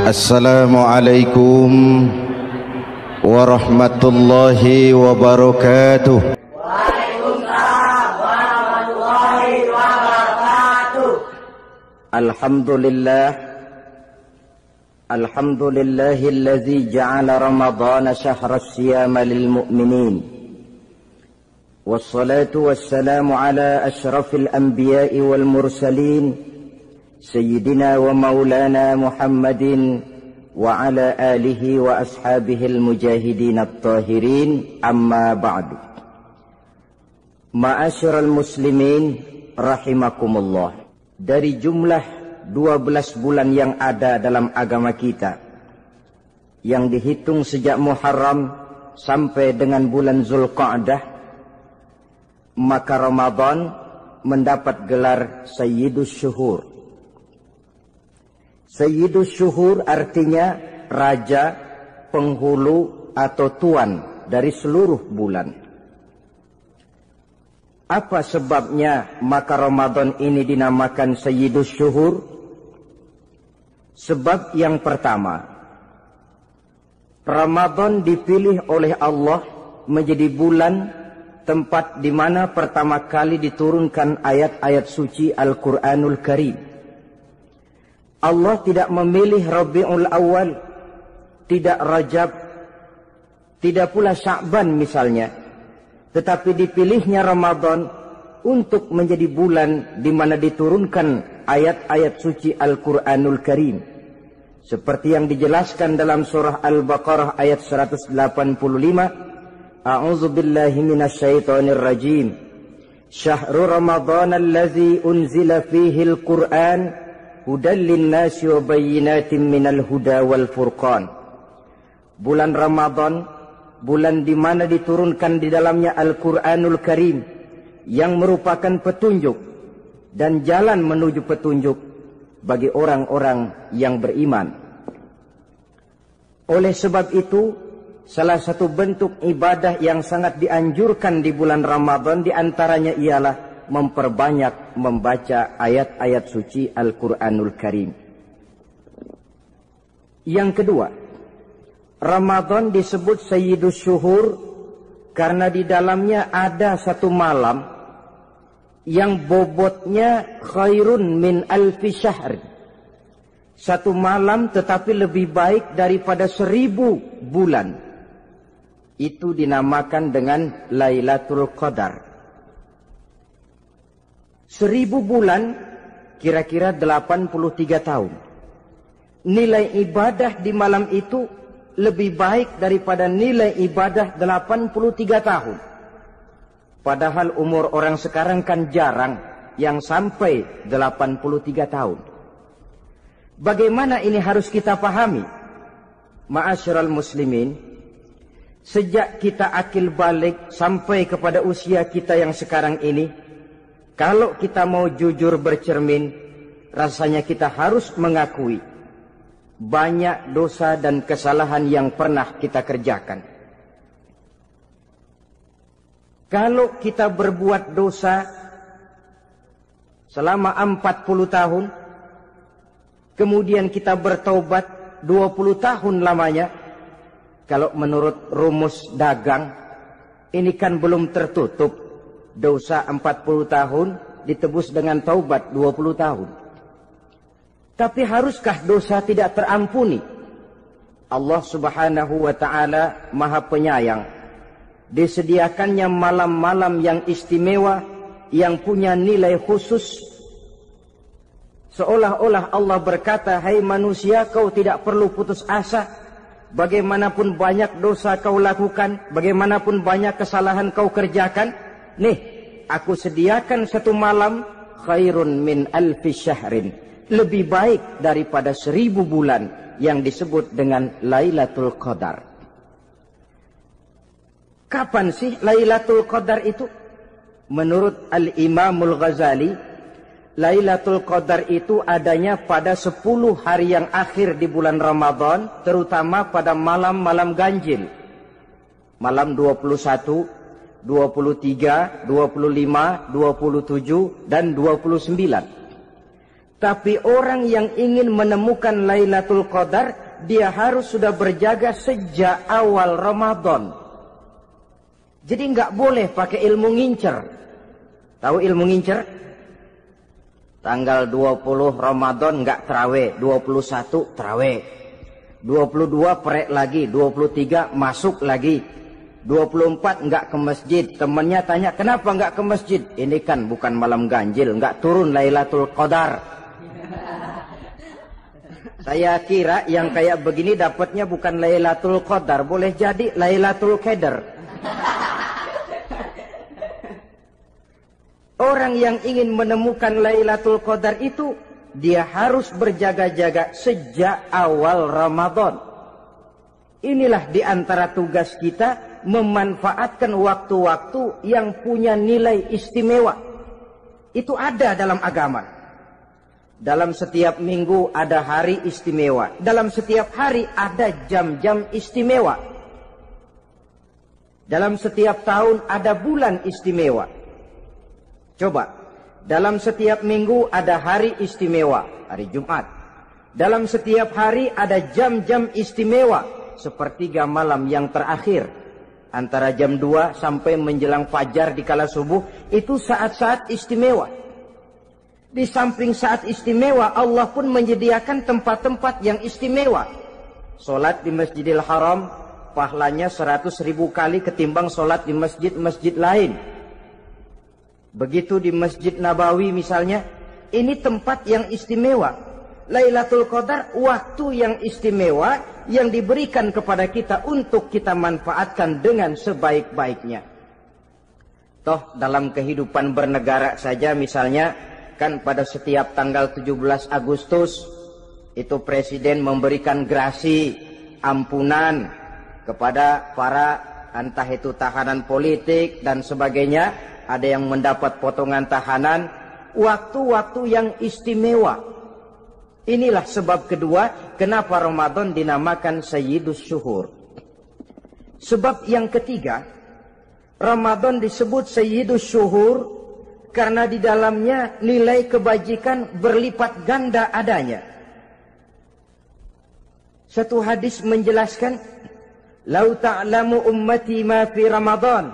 Assalamualaikum warahmatullahi wabarakatuh. Waalaikumsalam warahmatullahi wabarakatuh. Alhamdulillahilladzi ja'ala Ramadhana syahra as-siyama lil mu'minin. Wassalatu wassalamu ala asyrafil anbiya'i wal mursalin Sayyidina wa maulana Muhammadin wa ala alihi wa ashabihil mujahidin at-tahirin, amma ba'du. Ma'asyiral muslimin rahimakumullah. Dari jumlah 12 bulan yang ada dalam agama kita, yang dihitung sejak Muharram sampai dengan bulan Zulqa'dah, maka Ramadan mendapat gelar Sayyidus Syuhur. Sayyidus Syuhur artinya raja, penghulu atau tuan dari seluruh bulan. Apa sebabnya maka Ramadan ini dinamakan Sayyidus Syuhur? Sebab yang pertama, Ramadan dipilih oleh Allah menjadi bulan tempat di mana pertama kali diturunkan ayat-ayat suci Al-Quranul Karim. Allah tidak memilih Rabiul Awal, tidak Rajab, tidak pula Sya'ban misalnya, tetapi dipilihnya Ramadan untuk menjadi bulan di mana diturunkan ayat-ayat suci Al-Quranul Karim. Seperti yang dijelaskan dalam surah Al-Baqarah ayat 185, A'udzu billahi minasyaitonir rajim. Syahrul Ramadan allazi unzila fihi al-Qur'an hudan linnasi wa bayyinatin minal huda wal furqan. Bulan Ramadan, bulan di mana diturunkan di dalamnya Al-Qur'anul Karim yang merupakan petunjuk dan jalan menuju petunjuk bagi orang-orang yang beriman. Oleh sebab itu, salah satu bentuk ibadah yang sangat dianjurkan di bulan Ramadan diantaranya ialah memperbanyak membaca ayat-ayat suci Al-Quranul Karim. Yang kedua, Ramadan disebut Sayyidus Syuhur karena di dalamnya ada satu malam yang bobotnya khairun min alfi syahr. Satu malam tetapi lebih baik daripada 1000 bulan. Itu dinamakan dengan Lailatul Qadar. 1000 bulan kira-kira 83 tahun. Nilai ibadah di malam itu lebih baik daripada nilai ibadah 83 tahun. Padahal umur orang sekarang kan jarang yang sampai 83 tahun. Bagaimana ini harus kita pahami? Ma'asyiral muslimin, sejak kita akil balik sampai kepada usia kita yang sekarang ini, kalau kita mau jujur bercermin, rasanya kita harus mengakui banyak dosa dan kesalahan yang pernah kita kerjakan. Kalau kita berbuat dosa selama 40 tahun, kemudian kita bertaubat 20 tahun lamanya, kalau menurut rumus dagang, ini kan belum tertutup. Dosa 40 tahun ditebus dengan taubat 20 tahun. Tapi haruskah dosa tidak terampuni? Allah Subhanahu wa ta'ala Maha Penyayang. Disediakannya malam-malam yang istimewa, yang punya nilai khusus. Seolah-olah Allah berkata, hai manusia, kau tidak perlu putus asa. Bagaimanapun banyak dosa kau lakukan, bagaimanapun banyak kesalahan kau kerjakan, nih, aku sediakan satu malam khairun min alfi syahrin. Lebih baik daripada 1000 bulan yang disebut dengan Lailatul Qadar. Kapan sih Lailatul Qadar itu? Menurut Al-Imamul Ghazali, Lailatul Qadar itu adanya pada 10 hari yang akhir di bulan Ramadan, terutama pada malam-malam ganjil. Malam 21, 23, 25, 27, dan 29. Tapi orang yang ingin menemukan Lailatul Qadar, dia harus sudah berjaga sejak awal Ramadan. Jadi nggak boleh pakai ilmu ngincer. Tahu ilmu ngincer? Tanggal 20 Ramadan nggak terawih, 21 terawih, 22 perek lagi, 23 masuk lagi, 24 nggak ke masjid. Temannya tanya, kenapa nggak ke masjid? Ini kan bukan malam ganjil, nggak turun Lailatul Qadar. Saya kira yang kayak begini dapatnya bukan Lailatul Qadar, boleh jadi Lailatul Qadar. Orang yang ingin menemukan Lailatul Qadar itu, dia harus berjaga-jaga sejak awal Ramadan. Inilah di antara tugas kita, memanfaatkan waktu-waktu yang punya nilai istimewa. Itu ada dalam agama. Dalam setiap minggu ada hari istimewa. Dalam setiap hari ada jam-jam istimewa. Dalam setiap tahun ada bulan istimewa. Coba, dalam setiap minggu ada hari istimewa, hari Jumat. Dalam setiap hari ada jam-jam istimewa, sepertiga malam yang terakhir. Antara jam 2 sampai menjelang fajar di kala subuh, itu saat-saat istimewa. Di samping saat istimewa, Allah pun menyediakan tempat-tempat yang istimewa. Solat di Masjidil Haram, pahalanya 100.000 kali ketimbang solat di masjid-masjid lain. Begitu di Masjid Nabawi misalnya, ini tempat yang istimewa. Lailatul Qadar, waktu yang istimewa yang diberikan kepada kita untuk kita manfaatkan dengan sebaik-baiknya. Toh dalam kehidupan bernegara saja misalnya, kan pada setiap tanggal 17 Agustus itu presiden memberikan grasi ampunan kepada para entah itu tahanan politik dan sebagainya. Ada yang mendapat potongan tahanan. Waktu-waktu yang istimewa. Inilah sebab kedua kenapa Ramadan dinamakan Sayyidus Syuhur. Sebab yang ketiga, Ramadan disebut Sayyidus Syuhur karena di dalamnya nilai kebajikan berlipat ganda adanya. Satu hadis menjelaskan, "Lau ta'lamu ummati ma fi Ramadan,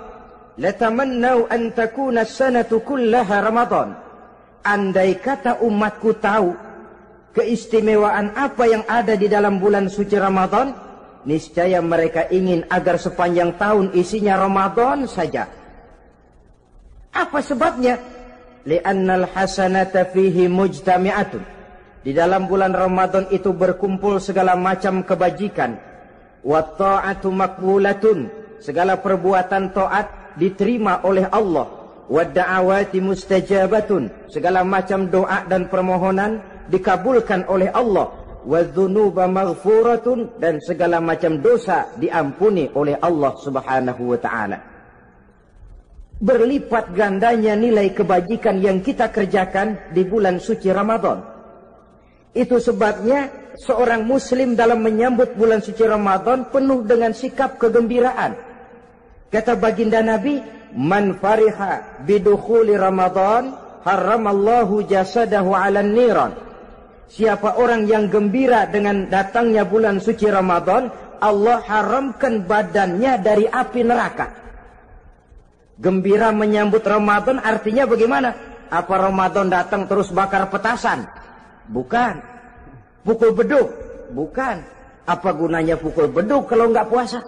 latamannau an takuna as-sanatu kullaha Ramadan." Andai kata umatku tahu keistimewaan apa yang ada di dalam bulan suci Ramadan, niscaya mereka ingin agar sepanjang tahun isinya Ramadan saja. Apa sebabnya? Li'annal hasanata fihi mujtami'atun. Di dalam bulan Ramadan itu berkumpul segala macam kebajikan. Wa ta'atu maqbulatun. Segala perbuatan taat diterima oleh Allah. Wa da'awati mustajabatun. Segala macam doa dan permohonan dikabulkan oleh Allah. Wa dzunuba maghfuratun. Dan segala macam dosa diampuni oleh Allah Subhanahu wa ta'ala. Berlipat gandanya nilai kebajikan yang kita kerjakan di bulan suci Ramadan. Itu sebabnya seorang muslim dalam menyambut bulan suci Ramadan penuh dengan sikap kegembiraan. Kata baginda Nabi, "Man fariha bidukhuli Ramadan, haramallahu jasadahu 'alan niran." Siapa orang yang gembira dengan datangnya bulan suci Ramadan, Allah haramkan badannya dari api neraka. Gembira menyambut Ramadan artinya bagaimana? Apa Ramadan datang terus bakar petasan? Bukan. Pukul beduk? Bukan. Apa gunanya pukul beduk kalau nggak puasa?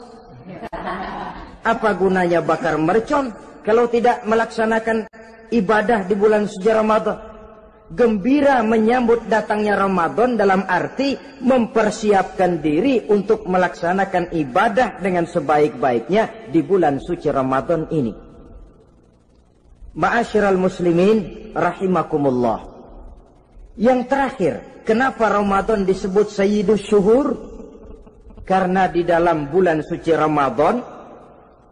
Apa gunanya bakar mercon kalau tidak melaksanakan ibadah di bulan suci Ramadan? Gembira menyambut datangnya Ramadan dalam arti mempersiapkan diri untuk melaksanakan ibadah dengan sebaik-baiknya di bulan suci Ramadan ini. Ma'asyiral muslimin rahimakumullah. Yang terakhir, kenapa Ramadan disebut Sayyidus Syuhur? Karena di dalam bulan suci Ramadan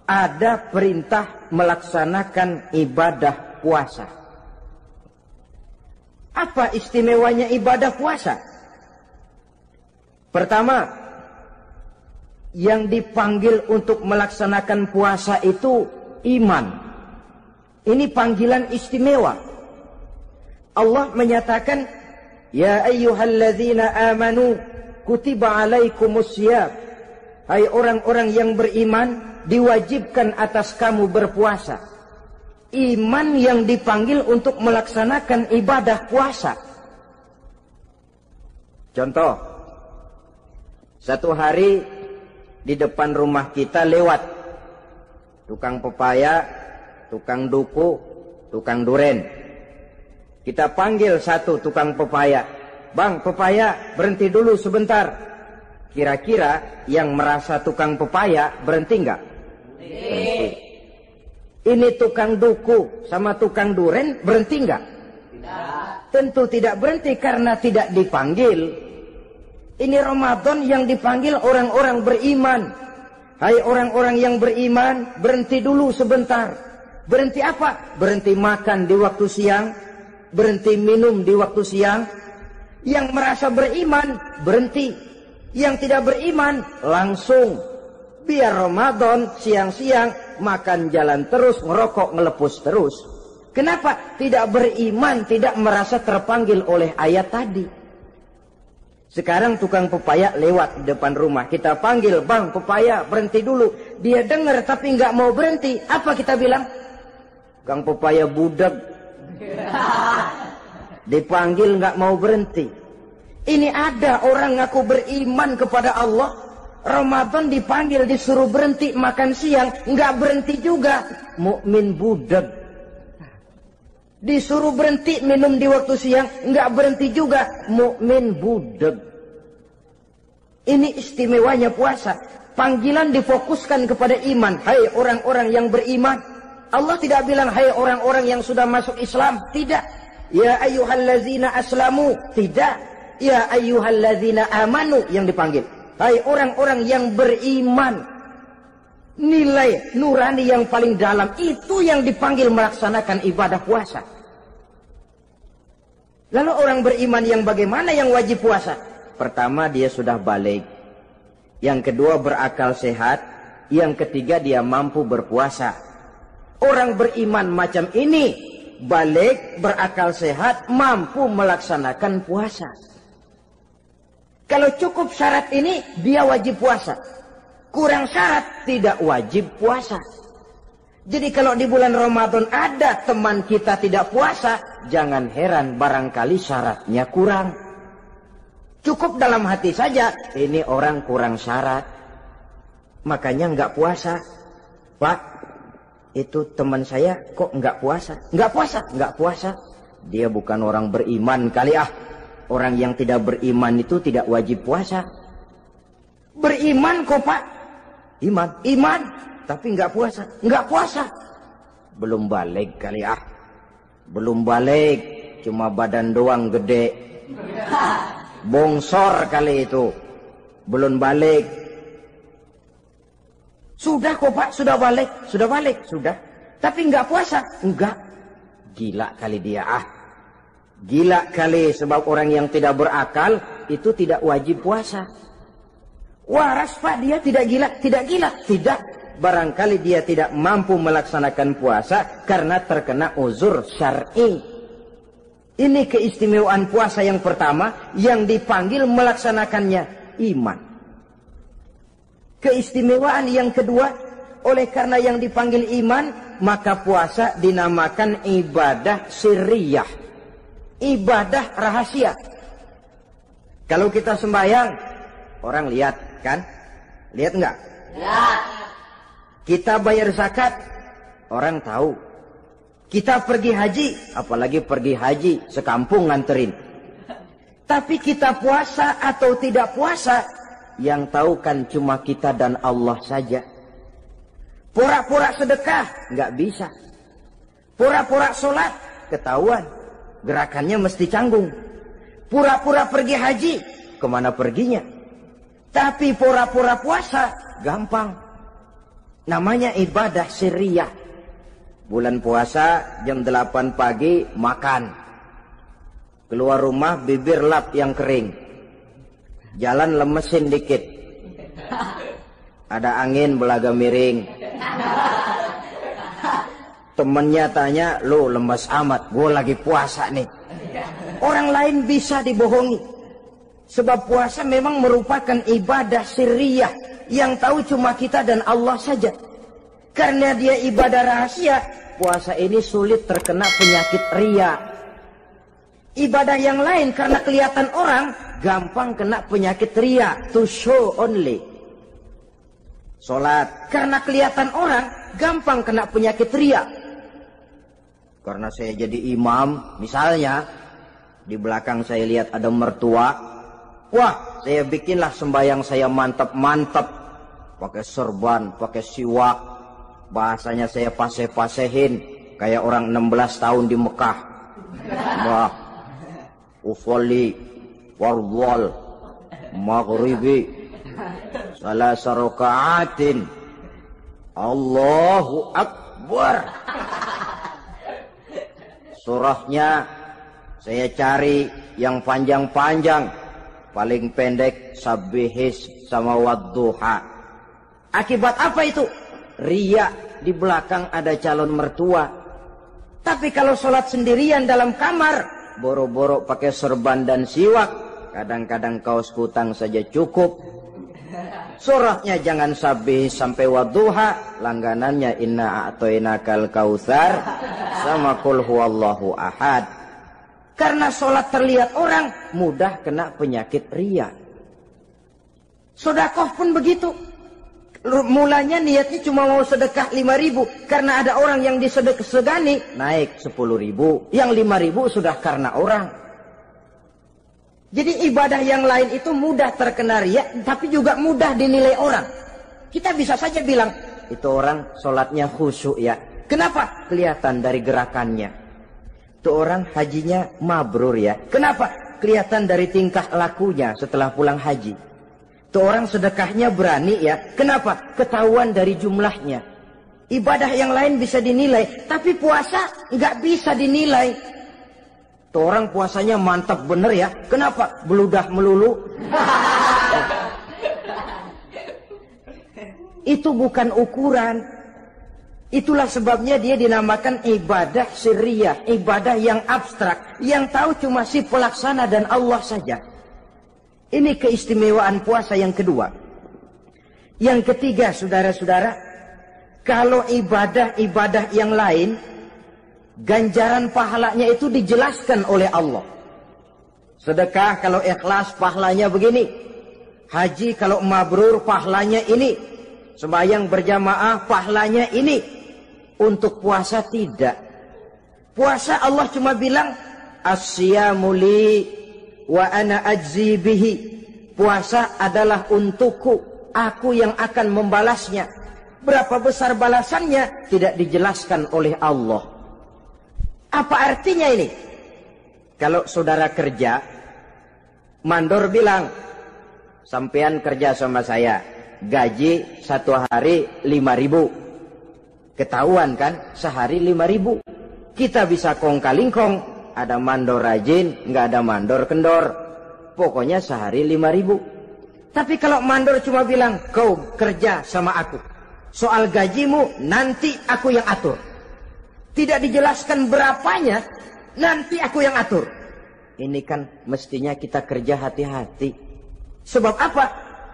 ada perintah melaksanakan ibadah puasa. Apa istimewanya ibadah puasa? Pertama, yang dipanggil untuk melaksanakan puasa itu iman. Ini panggilan istimewa. Allah menyatakan, Ya ayyuhalladzina amanu kutiba alaikumusiyam. Hai orang-orang yang beriman, diwajibkan atas kamu berpuasa. Iman yang dipanggil untuk melaksanakan ibadah puasa. Contoh, satu hari di depan rumah kita lewat tukang pepaya, tukang duku, tukang duren. Kita panggil satu tukang pepaya. Bang, pepaya, berhenti dulu sebentar. Kira-kira yang merasa tukang pepaya berhenti enggak? Berhenti. Ini tukang duku sama tukang duren berhenti enggak? Tidak. Tentu tidak berhenti karena tidak dipanggil. Ini Ramadan yang dipanggil orang-orang beriman. Hai orang-orang yang beriman, berhenti dulu sebentar. Berhenti apa? Berhenti makan di waktu siang, berhenti minum di waktu siang. Yang merasa beriman, berhenti. Yang tidak beriman, langsung. Biar Ramadan siang-siang makan jalan terus, ngerokok, ngelepus terus. Kenapa? Tidak beriman, tidak merasa terpanggil oleh ayat tadi. Sekarang tukang pepaya lewat di depan rumah. Kita panggil, bang pepaya berhenti dulu. Dia dengar tapi nggak mau berhenti. Apa kita bilang? Kang pepaya budak. Dipanggil nggak mau berhenti. Ini ada orang ngaku beriman kepada Allah. Ramadan dipanggil disuruh berhenti makan siang. Nggak berhenti juga. Mukmin budak. Disuruh berhenti minum di waktu siang, nggak berhenti juga, mukmin budak. Ini istimewanya puasa. Panggilan difokuskan kepada iman. Hai orang-orang yang beriman. Allah tidak bilang hai orang-orang yang sudah masuk Islam. Tidak. Ya ayyuhallazina aslamu. Tidak. Ya ayyuhallazina amanu yang dipanggil. Hai orang-orang yang beriman. Nilai nurani yang paling dalam itu yang dipanggil melaksanakan ibadah puasa. Lalu orang beriman yang bagaimana yang wajib puasa? Pertama, dia sudah balik. Yang kedua, berakal sehat. Yang ketiga, dia mampu berpuasa. Orang beriman macam ini, balik, berakal sehat, mampu melaksanakan puasa. Kalau cukup syarat ini, dia wajib puasa. Kurang syarat, tidak wajib puasa. Jadi kalau di bulan Ramadan ada teman kita tidak puasa, jangan heran barangkali syaratnya kurang. Cukup dalam hati saja, ini orang kurang syarat. Makanya nggak puasa. Pak, itu teman saya kok nggak puasa? Nggak puasa, nggak puasa. Dia bukan orang beriman kali ah. Orang yang tidak beriman itu tidak wajib puasa. Beriman kok Pak? Iman, tapi nggak puasa, nggak puasa. Belum balik kali ah. Belum balik, cuma badan doang gede. Bongsor kali itu. Belum balik. Sudah kok Pak, sudah balik, sudah. Tapi nggak puasa, enggak. Gila kali dia ah. Gila kali sebab orang yang tidak berakal itu tidak wajib puasa. Waras Pak, dia tidak gila, tidak. Barangkali dia tidak mampu melaksanakan puasa karena terkena uzur syar'i. Ini keistimewaan puasa yang pertama yang dipanggil melaksanakannya iman. Keistimewaan yang kedua, oleh karena yang dipanggil iman, maka puasa dinamakan ibadah sirriyah. Ibadah rahasia. Kalau kita sembahyang, orang lihat kan? Lihat enggak? Lihat. Kita bayar zakat, orang tahu. Kita pergi haji, apalagi pergi haji, sekampung nganterin. Tapi kita puasa atau tidak puasa, yang tahu kan cuma kita dan Allah saja. Pura-pura sedekah, nggak bisa. Pura-pura sholat, ketahuan. Gerakannya mesti canggung. Pura-pura pergi haji, kemana perginya? Tapi pura-pura puasa, gampang. Namanya ibadah sirriyah. Bulan puasa, jam 8 pagi, makan. Keluar rumah, bibir lap yang kering. Jalan lemesin dikit. Ada angin, belaga miring. Temennya tanya, lu lemes amat, gue lagi puasa nih. Orang lain bisa dibohongi. Sebab puasa memang merupakan ibadah sirriyah yang tahu cuma kita dan Allah saja. Karena dia ibadah rahasia, puasa ini sulit terkena penyakit riya. Ibadah yang lain karena kelihatan orang, gampang kena penyakit riya, to show only. Sholat karena kelihatan orang, gampang kena penyakit riya. Karena saya jadi imam, misalnya di belakang saya lihat ada mertua, wah, saya bikinlah sembahyang saya mantap-mantap, pakai serban, pakai siwak, bahasanya saya paseh-pasehin kayak orang 16 tahun di Mekah. Wah, usolli warwal maghribi salasa raka'atin Allahu Akbar. Surahnya saya cari yang panjang-panjang, paling pendek sabbihis sama wadduha. Akibat apa itu? Riya, di belakang ada calon mertua. Tapi kalau sholat sendirian dalam kamar, boro-boro pakai serban dan siwak, kadang-kadang kaos kutang saja cukup. Surahnya jangan sabbih sampai wadduha, langganannya inna a'toinakal kautsar sama qul huwallahu ahad. Karena sholat terlihat orang, mudah kena penyakit riya. Sedekah pun begitu. Mulanya niatnya cuma mau sedekah 5.000, karena ada orang yang disedekahsegani naik 10.000, yang 5.000 sudah karena orang. Jadi ibadah yang lain itu mudah terkena riya, tapi juga mudah dinilai orang. Kita bisa saja bilang, itu orang sholatnya khusyuk ya. Kenapa? Kelihatan dari gerakannya. Itu orang hajinya mabrur ya. Kenapa? Kelihatan dari tingkah lakunya setelah pulang haji. Itu orang sedekahnya berani ya. Kenapa? Ketahuan dari jumlahnya. Ibadah yang lain bisa dinilai, tapi puasa nggak bisa dinilai. Itu orang puasanya mantap bener ya. Kenapa? Beludah melulu. Itu bukan ukuran. Itulah sebabnya dia dinamakan ibadah sirriyah, ibadah yang abstrak, yang tahu cuma si pelaksana dan Allah saja. Ini keistimewaan puasa yang kedua. Yang ketiga, saudara-saudara, kalau ibadah-ibadah yang lain, ganjaran pahalanya itu dijelaskan oleh Allah. Sedekah kalau ikhlas pahalanya begini. Haji kalau mabrur pahalanya ini. Sembahyang berjamaah pahalanya ini. Untuk puasa tidak. Puasa Allah cuma bilang as-siyamu li wa ana ajzi bihi. Puasa adalah untukku, aku yang akan membalasnya. Berapa besar balasannya tidak dijelaskan oleh Allah. Apa artinya ini? Kalau saudara kerja, mandor bilang, sampean kerja sama saya, gaji 1 hari 5.000. Ketahuan kan, sehari 5.000. Kita bisa kong kalingkong, ada mandor rajin, nggak ada mandor kendor. Pokoknya sehari 5.000. Tapi kalau mandor cuma bilang, kau kerja sama aku, soal gajimu nanti aku yang atur. Tidak dijelaskan berapanya, nanti aku yang atur. Ini kan mestinya kita kerja hati-hati. Sebab apa?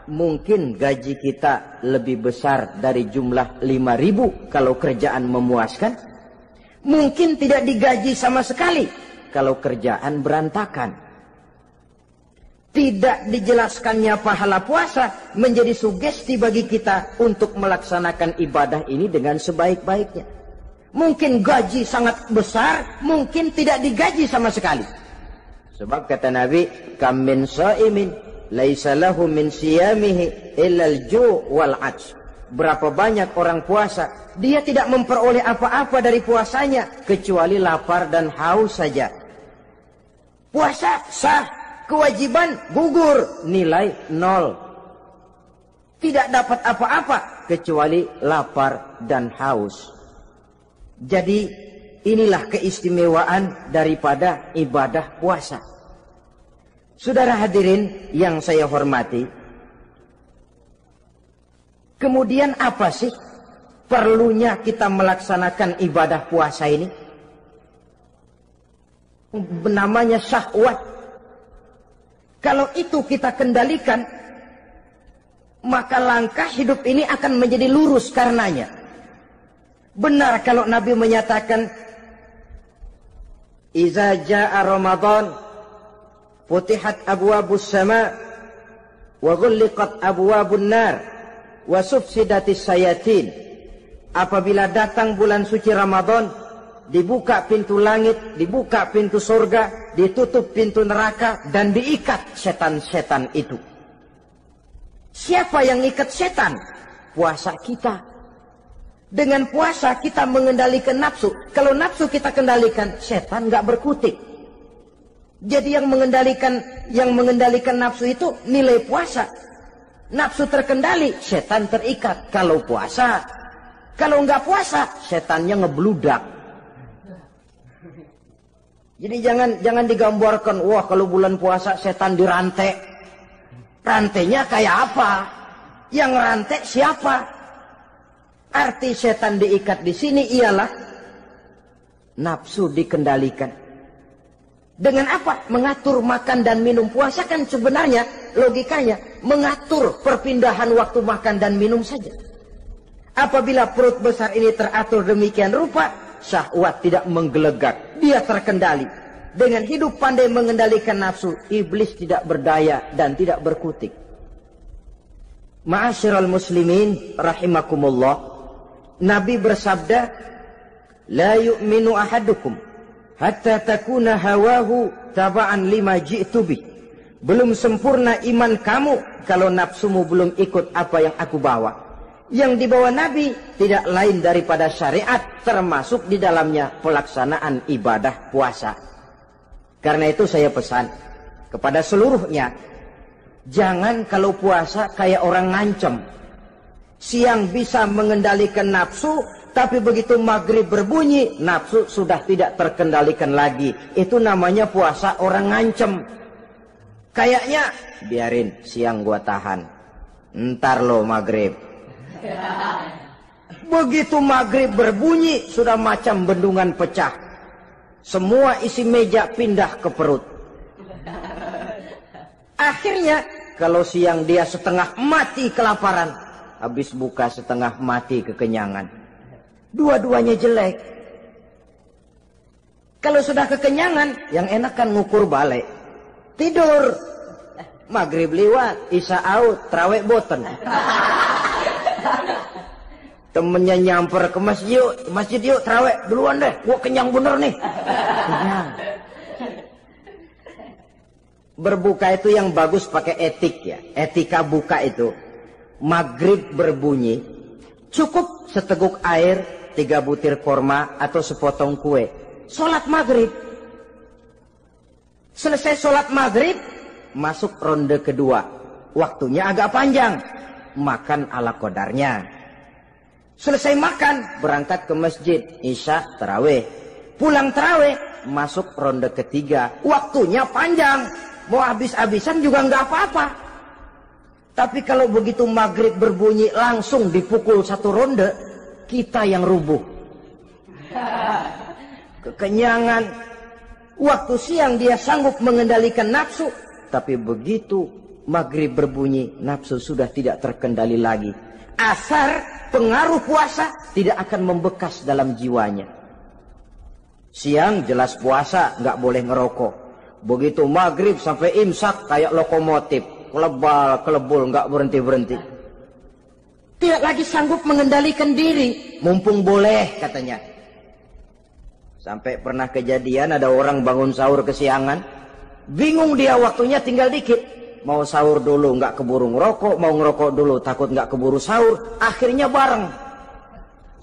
Mungkin gaji kita lebih besar dari jumlah 5.000 kalau kerjaan memuaskan. Mungkin tidak digaji sama sekali kalau kerjaan berantakan. Tidak dijelaskannya pahala puasa menjadi sugesti bagi kita untuk melaksanakan ibadah ini dengan sebaik-baiknya. Mungkin gaji sangat besar, mungkin tidak digaji sama sekali. Sebab kata Nabi, kam min shaimin laisa lahu min siyamihi illa al-ju' wal 'atsh. Berapa banyak orang puasa, dia tidak memperoleh apa-apa dari puasanya kecuali lapar dan haus saja. Puasa sah, kewajiban gugur, nilai 0. Tidak dapat apa-apa kecuali lapar dan haus. Jadi inilah keistimewaan daripada ibadah puasa. Saudara hadirin yang saya hormati, kemudian apa sih perlunya kita melaksanakan ibadah puasa ini? namanya syahwat. Kalau itu kita kendalikan, maka langkah hidup ini akan menjadi lurus karenanya. Benar kalau Nabi menyatakan, "Iza jaa Ramadan, futihat abwabus sama, wa ghulliqat abwabun nar, wa sufsidatis sayatin." Apabila datang bulan suci Ramadan, dibuka pintu langit, dibuka pintu surga, ditutup pintu neraka, dan diikat setan-setan itu. Siapa yang ikat setan? Puasa kita. Dengan puasa kita mengendalikan nafsu. Kalau nafsu kita kendalikan, setan nggak berkutik. Jadi yang mengendalikan nafsu itu nilai puasa. Nafsu terkendali, setan terikat. Kalau puasa, kalau nggak puasa, setannya ngebludak. Jadi jangan digambarkan, wah kalau bulan puasa setan dirantai. Rantainya kayak apa? Yang rantai siapa? Arti setan diikat di sini ialah nafsu dikendalikan. Dengan apa? Mengatur makan dan minum. Puasa kan sebenarnya logikanya mengatur perpindahan waktu makan dan minum saja. Apabila perut besar ini teratur demikian rupa, syahwat tidak menggelegak, dia terkendali. Dengan hidup pandai mengendalikan nafsu, iblis tidak berdaya dan tidak berkutik. Ma'asyiral muslimin rahimakumullah, Nabi bersabda, "La yu'minu ahadukum hatta takuna hawahu taba'an lima ji'tu bih." Belum sempurna iman kamu kalau nafsumu belum ikut apa yang aku bawa. Yang dibawa Nabi tidak lain daripada syariat, termasuk di dalamnya pelaksanaan ibadah puasa. Karena itu saya pesan kepada seluruhnya, jangan kalau puasa kayak orang ngancem. Siang bisa mengendalikan nafsu, tapi begitu maghrib berbunyi, nafsu sudah tidak terkendalikan lagi. Itu namanya puasa orang ngancem. Kayaknya, biarin siang gua tahan, ntar lo maghrib. Begitu maghrib berbunyi, sudah macam bendungan pecah. Semua isi meja pindah ke perut. Akhirnya, kalau siang dia setengah mati kelaparan, habis buka setengah mati kekenyangan. Dua-duanya jelek. Kalau sudah kekenyangan, yang enak kan ngukur balik. Tidur. Maghrib liwat, isya out, tarawih boten. Temennya nyamper ke masjid yuk, tarawih duluan deh, gua kenyang bener nih. Kenyang. Berbuka itu yang bagus pakai etik ya. Etika buka itu. Maghrib berbunyi, cukup seteguk air, 3 butir korma atau sepotong kue. Sholat maghrib. Selesai sholat maghrib, masuk ronde kedua. Waktunya agak panjang. Makan ala qadarnya. Selesai makan, berangkat ke masjid, isya, tarawih. Pulang tarawih, masuk ronde ketiga. Waktunya panjang. Mau habis-habisan juga nggak apa-apa. Tapi kalau begitu maghrib berbunyi langsung dipukul 1 ronde, kita yang rubuh. Kekenyangan. Waktu siang dia sanggup mengendalikan nafsu. Tapi begitu maghrib berbunyi, nafsu sudah tidak terkendali lagi. Asar pengaruh puasa tidak akan membekas dalam jiwanya. Siang jelas puasa, nggak boleh ngerokok. Begitu maghrib sampai imsak kayak lokomotif. Kelebul, nggak berhenti-berhenti. Tidak lagi sanggup mengendalikan diri. Mumpung boleh katanya. Sampai pernah kejadian ada orang bangun sahur kesiangan. Bingung dia, waktunya tinggal dikit. Mau sahur dulu nggak keburu ngerokok, mau ngerokok dulu takut nggak keburu sahur. Akhirnya bareng.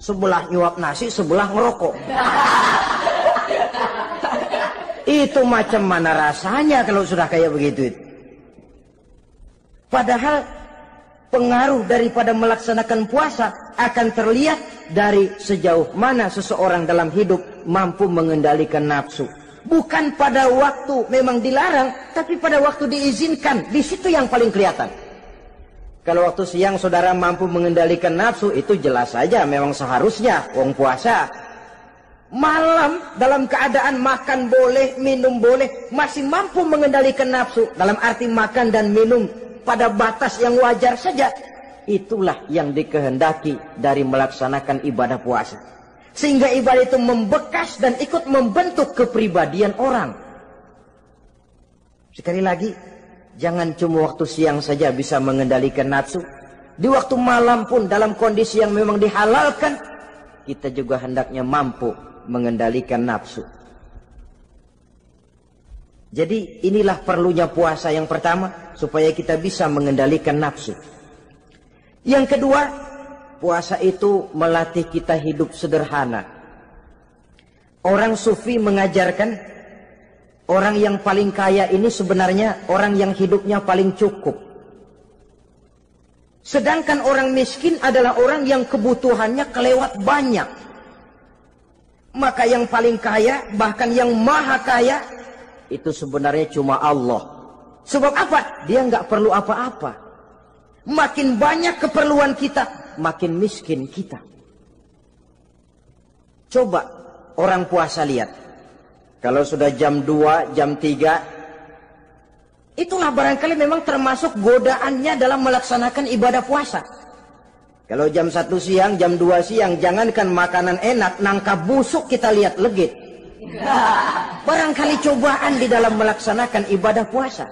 Sebelah nyuap nasi, sebelah ngerokok. Itu macam mana rasanya kalau sudah kayak begitu. Padahal pengaruh daripada melaksanakan puasa akan terlihat dari sejauh mana seseorang dalam hidup mampu mengendalikan nafsu. Bukan pada waktu memang dilarang, tapi pada waktu diizinkan. Di situ yang paling kelihatan. Kalau waktu siang saudara mampu mengendalikan nafsu, itu jelas saja memang seharusnya wong puasa. malam dalam keadaan makan boleh, minum boleh, masih mampu mengendalikan nafsu, dalam arti makan dan minum pada batas yang wajar saja. Itulah yang dikehendaki dari melaksanakan ibadah puasa. Sehingga ibadah itu membekas dan ikut membentuk kepribadian orang. Sekali lagi, jangan cuma waktu siang saja bisa mengendalikan nafsu. Di waktu malam pun dalam kondisi yang memang dihalalkan, kita juga hendaknya mampu mengendalikan nafsu. Jadi inilah perlunya puasa yang pertama, supaya kita bisa mengendalikan nafsu. Yang kedua, puasa itu melatih kita hidup sederhana. Orang sufi mengajarkan, orang yang paling kaya ini sebenarnya orang yang hidupnya paling cukup. Sedangkan orang miskin adalah orang yang kebutuhannya kelewat banyak. Maka yang paling kaya, bahkan yang maha kaya, itu sebenarnya cuma Allah. Sebab apa? Dia nggak perlu apa-apa. Makin banyak keperluan kita, makin miskin kita. Coba orang puasa lihat. Kalau sudah jam 2, jam 3, itulah barangkali memang termasuk godaannya dalam melaksanakan ibadah puasa. Kalau jam 1 siang, jam 2 siang, jangankan makanan enak, nangka busuk kita lihat legit. Barangkali cobaan di dalam melaksanakan ibadah puasa.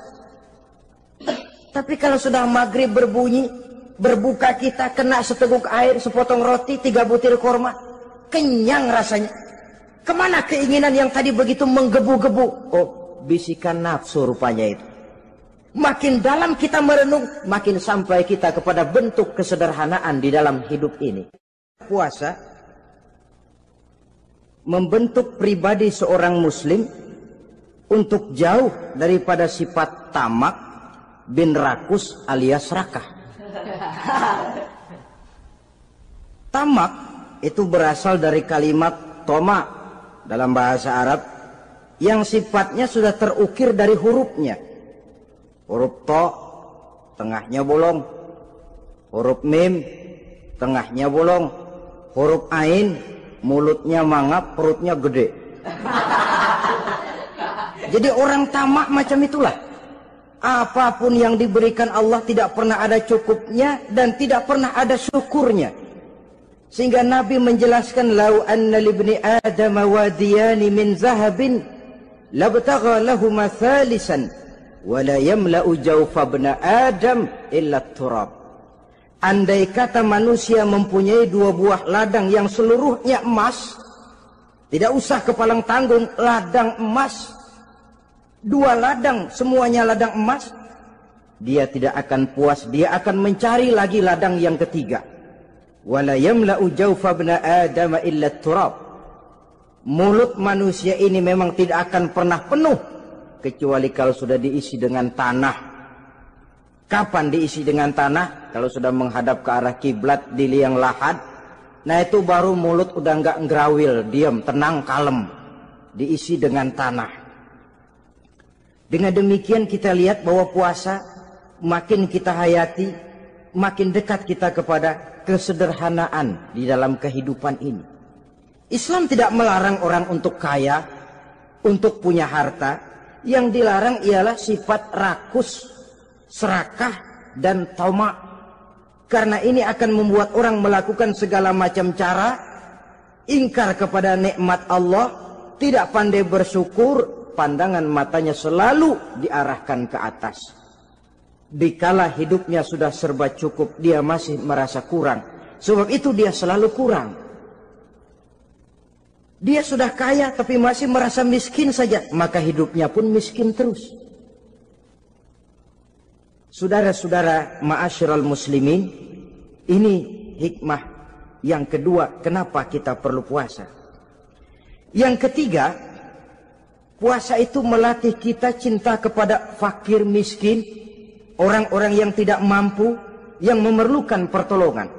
Tapi kalau sudah maghrib berbunyi, berbuka kita, kena seteguk air, sepotong roti, 3 butir korma, kenyang rasanya. Kemana keinginan yang tadi begitu menggebu-gebu? Oh, bisikan nafsu rupanya itu. Makin dalam kita merenung, makin sampai kita kepada bentuk kesederhanaan di dalam hidup ini. Puasa membentuk pribadi seorang muslim untuk jauh daripada sifat tamak bin rakus alias rakah. Tamak itu berasal dari kalimat toma dalam bahasa Arab yang sifatnya sudah terukir dari hurufnya. Huruf to, tengahnya bolong. Huruf mim, tengahnya bolong. Huruf ain, mulutnya mangap, perutnya gede. Jadi orang tamak macam itulah. Apapun yang diberikan Allah tidak pernah ada cukupnya dan tidak pernah ada syukurnya. Sehingga Nabi menjelaskan, lau anna libni Adam wadiyani min zahabin labtagha lahuma thalisan wala yamla'u jawfa ibna Adam illa turab. Andai kata manusia mempunyai 2 buah ladang yang seluruhnya emas, tidak usah kepalang tanggung, ladang emas, 2 ladang semuanya ladang emas, dia tidak akan puas, dia akan mencari lagi ladang yang ketiga. Wala yamla'u jawfa ibna Adam illa turab. Mulut manusia ini memang tidak akan pernah penuh kecuali kalau sudah diisi dengan tanah. Kapan diisi dengan tanah? Kalau sudah menghadap ke arah kiblat di liang lahat, nah itu baru mulut udah nggak ngerawil, diam, tenang, kalem, diisi dengan tanah. Dengan demikian kita lihat bahwa puasa makin kita hayati, makin dekat kita kepada kesederhanaan di dalam kehidupan ini. Islam tidak melarang orang untuk kaya, untuk punya harta. Yang dilarang ialah sifat rakus, serakah, dan tamak. Karena ini akan membuat orang melakukan segala macam cara, ingkar kepada nikmat Allah, tidak pandai bersyukur, pandangan matanya selalu diarahkan ke atas. Dikala hidupnya sudah serba cukup, dia masih merasa kurang. Sebab itu dia selalu kurang. Dia sudah kaya tapi masih merasa miskin saja, maka hidupnya pun miskin terus. Saudara-saudara ma'asyiral muslimin, ini hikmah yang kedua kenapa kita perlu puasa. Yang ketiga, puasa itu melatih kita cinta kepada fakir miskin, orang-orang yang tidak mampu, yang memerlukan pertolongan.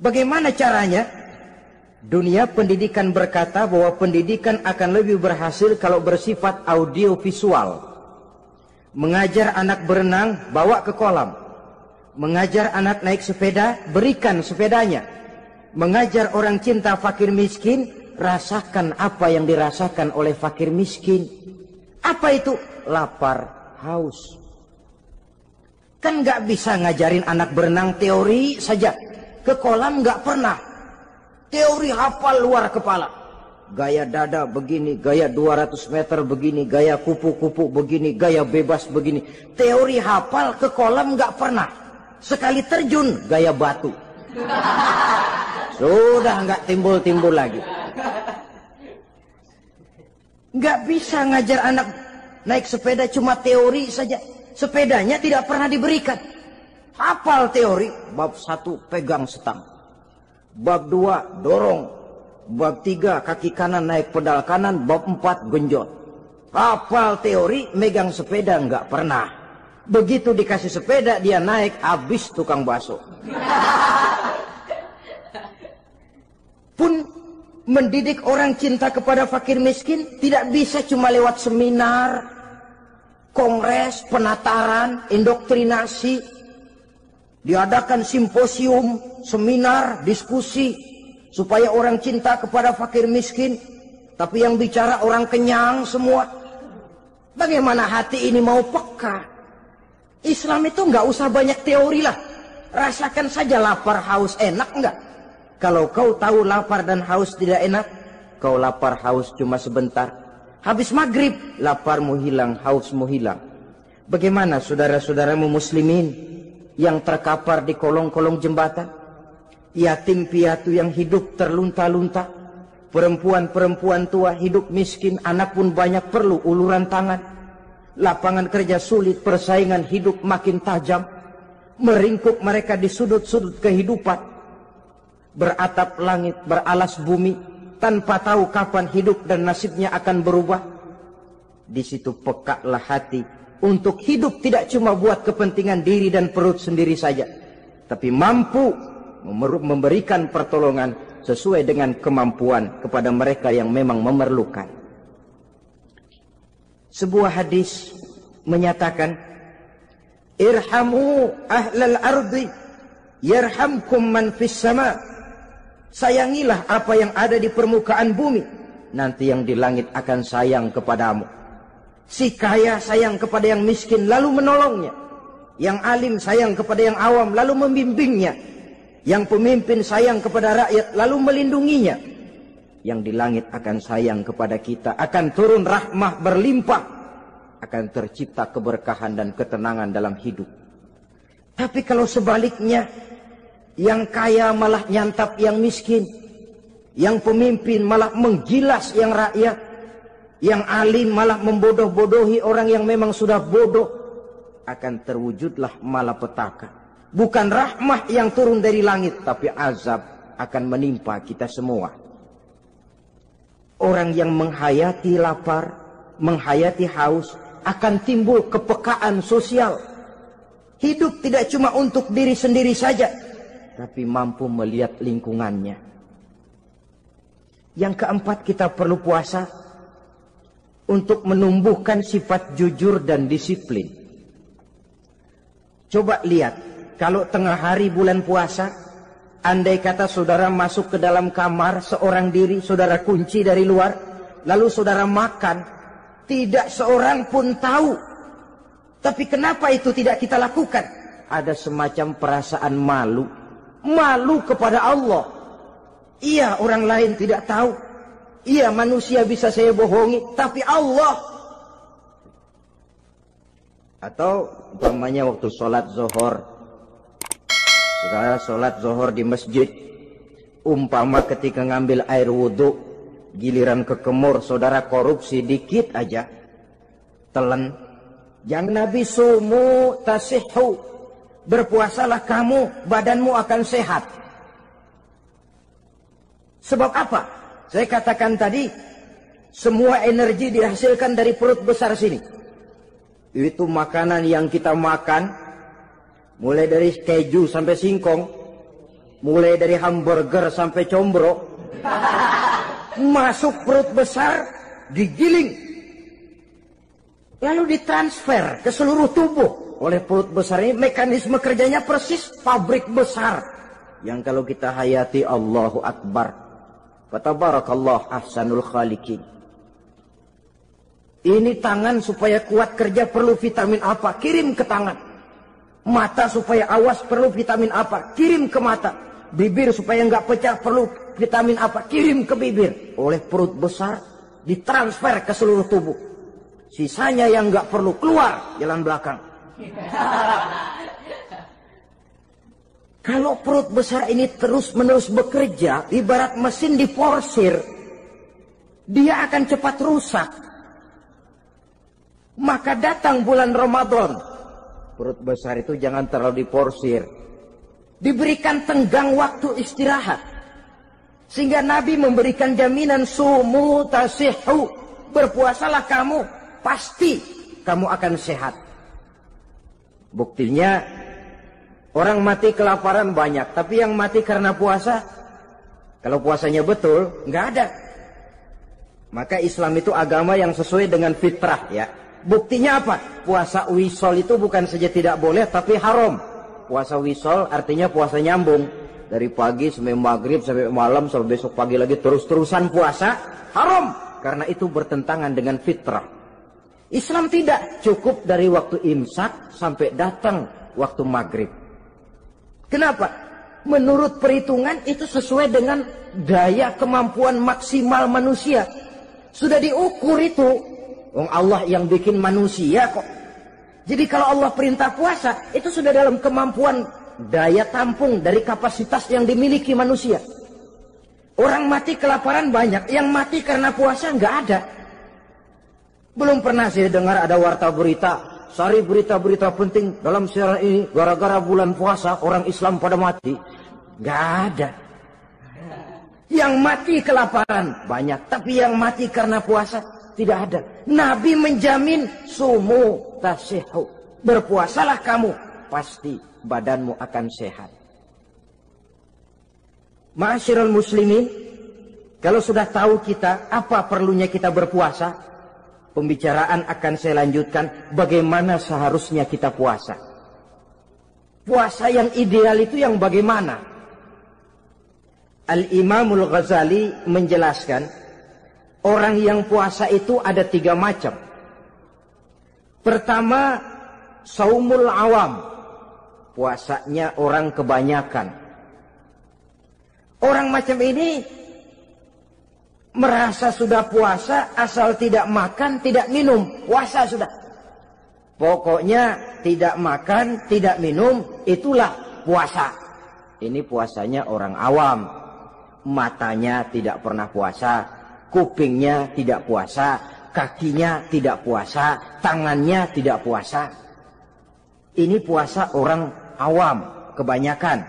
Bagaimana caranya? Dunia pendidikan berkata bahwa pendidikan akan lebih berhasil kalau bersifat audiovisual. Mengajar anak berenang, bawa ke kolam. Mengajar anak naik sepeda, berikan sepedanya. Mengajar orang cinta fakir miskin, rasakan apa yang dirasakan oleh fakir miskin. Apa itu? Lapar, haus. Kan nggak bisa ngajarin anak berenang teori saja. Ke kolam nggak pernah. Teori hafal luar kepala. Gaya dada begini, gaya 200 meter begini, gaya kupu-kupu begini, gaya bebas begini. Teori hafal, ke kolam nggak pernah. Sekali terjun, gaya batu. Sudah nggak timbul-timbul lagi. Nggak bisa ngajar anak naik sepeda cuma teori saja. Sepedanya tidak pernah diberikan. Hafal teori, bab 1 pegang setang. Bab 2 dorong. Bab 3 kaki kanan naik pedal kanan. Bab 4 genjot. Hafal teori, megang sepeda nggak pernah. Begitu dikasih sepeda dia naik, habis tukang bakso. Pun mendidik orang cinta kepada fakir miskin tidak bisa cuma lewat seminar, kongres, penataran, indoktrinasi. Diadakan simposium, seminar, diskusi supaya orang cinta kepada fakir miskin, tapi yang bicara orang kenyang semua. Bagaimana hati ini mau peka? Islam itu nggak usah banyak teori lah. Rasakan saja lapar, haus, enak nggak? Kalau kau tahu lapar dan haus tidak enak, kau lapar haus cuma sebentar. Habis maghrib, laparmu hilang, hausmu hilang. Bagaimana saudara-saudaramu muslimin yang terkapar di kolong-kolong jembatan? Yatim piatu yang hidup terlunta-lunta. Perempuan-perempuan tua hidup miskin, anak pun banyak perlu uluran tangan. Lapangan kerja sulit, persaingan hidup makin tajam. Meringkuk mereka di sudut-sudut kehidupan. Beratap langit, beralas bumi, tanpa tahu kapan hidup dan nasibnya akan berubah. Di situ pekalah hati untuk hidup tidak cuma buat kepentingan diri dan perut sendiri saja, tapi mampu memberikan pertolongan sesuai dengan kemampuan kepada mereka yang memang memerlukan. Sebuah hadis menyatakan, irhamu ahlal ardi yarhamkum man fis sama. Sayangilah apa yang ada di permukaan bumi, nanti yang di langit akan sayang kepadamu. Si kaya sayang kepada yang miskin lalu menolongnya. Yang alim sayang kepada yang awam lalu membimbingnya. Yang pemimpin sayang kepada rakyat lalu melindunginya. Yang di langit akan sayang kepada kita, akan turun rahmah berlimpah, akan tercipta keberkahan dan ketenangan dalam hidup. Tapi kalau sebaliknya, yang kaya malah nyantap yang miskin, yang pemimpin malah menggilas yang rakyat, yang alim malah membodoh-bodohi orang yang memang sudah bodoh, akan terwujudlah malapetaka. Bukan rahmah yang turun dari langit, tapi azab akan menimpa kita semua. Orang yang menghayati lapar, menghayati haus, akan timbul kepekaan sosial. Hidup tidak cuma untuk diri sendiri saja, tapi mampu melihat lingkungannya. Yang keempat, kita perlu puasa untuk menumbuhkan sifat jujur dan disiplin. Coba lihat, kalau tengah hari bulan puasa, andai kata saudara masuk ke dalam kamar seorang diri, saudara kunci dari luar, lalu saudara makan, tidak seorang pun tahu. Tapi kenapa itu tidak kita lakukan? Ada semacam perasaan malu. Malu kepada Allah. Iya, orang lain tidak tahu. Iya, manusia bisa saya bohongi, tapi Allah. Atau umpamanya waktu sholat zuhur, saudara sholat zuhur di masjid, umpama ketika ngambil air wudhu, giliran ke kemur, saudara korupsi dikit aja, telan. Yang Nabi sumu tasihhu, berpuasalah kamu, badanmu akan sehat. Sebab apa? Saya katakan tadi, semua energi dihasilkan dari perut besar sini. Itu makanan yang kita makan, mulai dari keju sampai singkong, mulai dari hamburger sampai combro, masuk perut besar, digiling, lalu ditransfer ke seluruh tubuh oleh perut besar ini. Mekanisme kerjanya persis pabrik besar yang kalau kita hayati, Allahu Akbar, Fatabarakallah ahsanul khaliqin. Ini tangan supaya kuat kerja perlu vitamin apa? Kirim ke tangan. Mata supaya awas perlu vitamin apa? Kirim ke mata. Bibir supaya nggak pecah perlu vitamin apa? Kirim ke bibir. Oleh perut besar ditransfer ke seluruh tubuh. Sisanya yang nggak perlu keluar jalan belakang. Kalau perut besar ini terus-menerus bekerja, ibarat mesin diporsir, dia akan cepat rusak. Maka datang bulan Ramadan, perut besar itu jangan terlalu diporsir. Diberikan tenggang waktu istirahat. Sehingga Nabi memberikan jaminan sumu tasihhu. Berpuasalah kamu, pasti kamu akan sehat. Buktinya, orang mati kelaparan banyak, tapi yang mati karena puasa, kalau puasanya betul, nggak ada. Maka Islam itu agama yang sesuai dengan fitrah ya. Buktinya apa? Puasa wisol itu bukan saja tidak boleh, tapi haram. Puasa wisol artinya puasa nyambung. Dari pagi sampai maghrib, sampai malam, sampai besok pagi lagi terus-terusan puasa, haram. Karena itu bertentangan dengan fitrah. Islam tidak cukup dari waktu imsak sampai datang waktu maghrib. Kenapa? Menurut perhitungan itu sesuai dengan daya kemampuan maksimal manusia. Sudah diukur itu. Allah yang bikin manusia kok. Jadi kalau Allah perintah puasa, itu sudah dalam kemampuan daya tampung dari kapasitas yang dimiliki manusia. Orang mati kelaparan banyak, yang mati karena puasa nggak ada. Belum pernah saya dengar ada warta berita, sari berita-berita penting dalam siaran ini, gara-gara bulan puasa orang Islam pada mati. Nggak ada. Yang mati kelaparan banyak, tapi yang mati karena puasa tidak ada. Nabi menjamin sumu tasihhu. Berpuasalah kamu, pasti badanmu akan sehat. Ma'asyiral muslimin, kalau sudah tahu kita apa perlunya kita berpuasa, pembicaraan akan saya lanjutkan bagaimana seharusnya kita puasa. Puasa yang ideal itu yang bagaimana? Al-Imamul Ghazali menjelaskan, orang yang puasa itu ada 3 macam. Pertama, saumul awam. Puasanya orang kebanyakan. Orang macam ini merasa sudah puasa asal tidak makan, tidak minum. Puasa sudah. Pokoknya tidak makan, tidak minum, itulah puasa. Ini puasanya orang awam. Matanya tidak pernah puasa, kupingnya tidak puasa, kakinya tidak puasa, tangannya tidak puasa. Ini puasa orang awam, kebanyakan.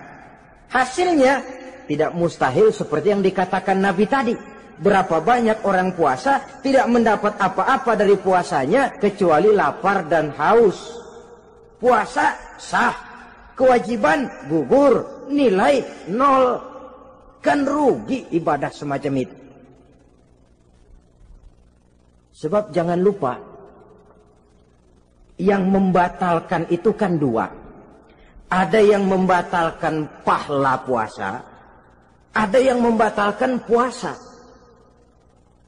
Hasilnya tidak mustahil seperti yang dikatakan Nabi tadi. Berapa banyak orang puasa tidak mendapat apa-apa dari puasanya kecuali lapar dan haus. Puasa sah, kewajiban gugur, nilai 0. Kan rugi ibadah semacam itu. Sebab jangan lupa, yang membatalkan itu kan 2. Ada yang membatalkan pahala puasa, ada yang membatalkan puasa.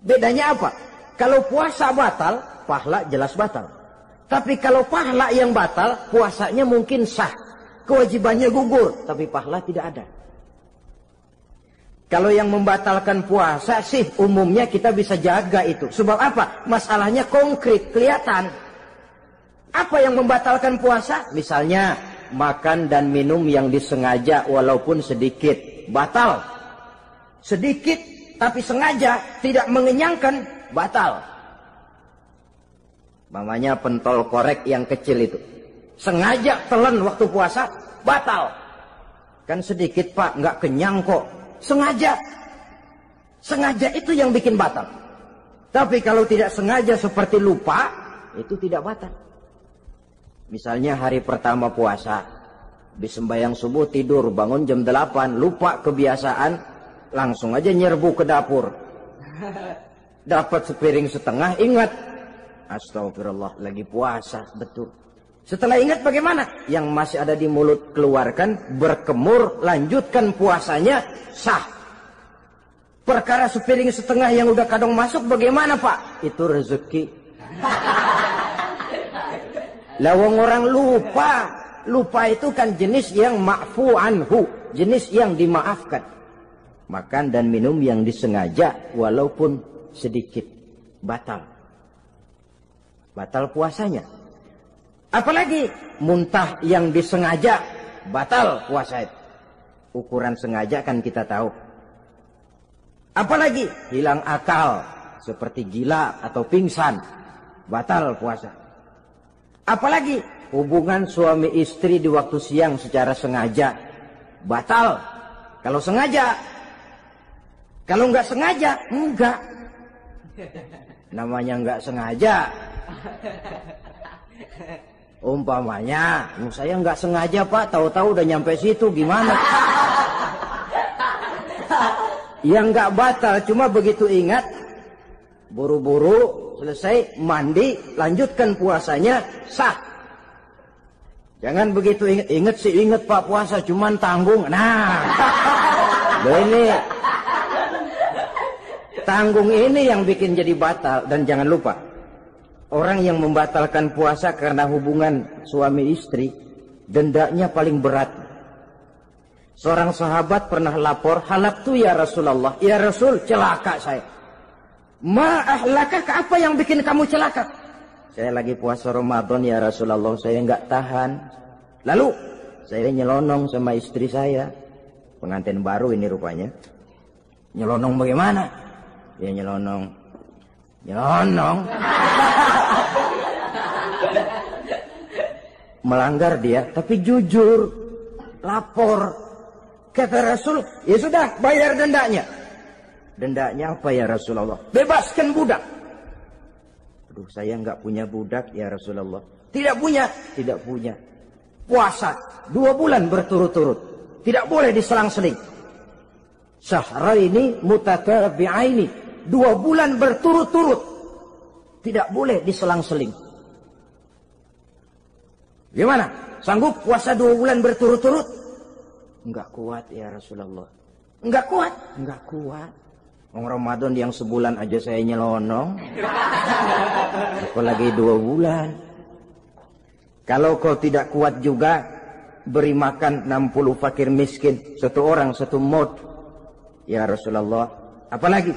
Bedanya apa? Kalau puasa batal, pahala jelas batal. Tapi kalau pahala yang batal, puasanya mungkin sah. Kewajibannya gugur, tapi pahala tidak ada. Kalau yang membatalkan puasa sih umumnya kita bisa jaga itu. Sebab apa? Masalahnya konkret, kelihatan. Apa yang membatalkan puasa? Misalnya makan dan minum yang disengaja walaupun sedikit. Batal. Sedikit tapi sengaja tidak mengenyangkan, batal. Mamanya pentol korek yang kecil itu. Sengaja telan waktu puasa, batal. Kan sedikit pak, nggak kenyang kok. Sengaja. Sengaja itu yang bikin batal. Tapi kalau tidak sengaja seperti lupa, itu tidak batal. Misalnya hari pertama puasa, habis sembahyang subuh tidur, bangun jam 8, lupa kebiasaan, langsung aja nyerbu ke dapur. Dapat sepiring setengah, ingat. Astagfirullah, lagi puasa, betul. Setelah ingat bagaimana? Yang masih ada di mulut keluarkan, berkemur, lanjutkan puasanya, sah. Perkara sepiring setengah yang udah kadang masuk bagaimana Pak? Itu rezeki. Lawang orang lupa. Lupa itu kan jenis yang ma'fu anhu. Jenis yang dimaafkan. Makan dan minum yang disengaja walaupun sedikit. Batal. Batal puasanya. Apalagi muntah yang disengaja. Batal puasa itu. Ukuran sengaja kan kita tahu. Apalagi hilang akal seperti gila atau pingsan, batal puasa. Apalagi hubungan suami istri di waktu siang secara sengaja, batal. Kalau sengaja, kalau nggak sengaja, enggak. Namanya nggak sengaja. Umpamanya, saya nggak sengaja Pak, tahu-tahu udah nyampe situ, gimana? Yang nggak batal, cuma begitu ingat, buru-buru selesai mandi, lanjutkan puasanya, sah. Jangan begitu ingat sih, ingat Pak puasa, cuman tanggung. Nah, ini tanggung ini yang bikin jadi batal. Dan jangan lupa, orang yang membatalkan puasa karena hubungan suami istri, dendanya paling berat. Seorang sahabat pernah lapor, halaktu ya Rasulullah. Ya Rasul, celaka saya. Ma ahlakah, apa yang bikin kamu celaka? Saya lagi puasa Ramadan ya Rasulullah, saya nggak tahan. Lalu, saya nyelonong sama istri saya. Pengantin baru ini rupanya. Nyelonong bagaimana? Ya nyelonong. Melanggar dia, tapi jujur. Lapor. Kata Rasul, ya sudah, bayar dendanya. Dendanya apa ya Rasulullah? Bebaskan budak. Aduh, saya nggak punya budak ya Rasulullah. Tidak punya. Tidak punya. Puasa 2 bulan berturut-turut. Tidak boleh diselang-seling. Syahraini mutatabi'aini. 2 bulan berturut-turut. Tidak boleh diselang-seling. Gimana? Sanggup puasa 2 bulan berturut-turut? Enggak kuat ya Rasulullah. Enggak kuat? Enggak kuat. Ramadan yang sebulan aja saya nyelonong. Apalagi 2 bulan. Kalau kau tidak kuat juga, beri makan 60 fakir miskin. 1 orang 1 mod. Ya Rasulullah. Apalagi?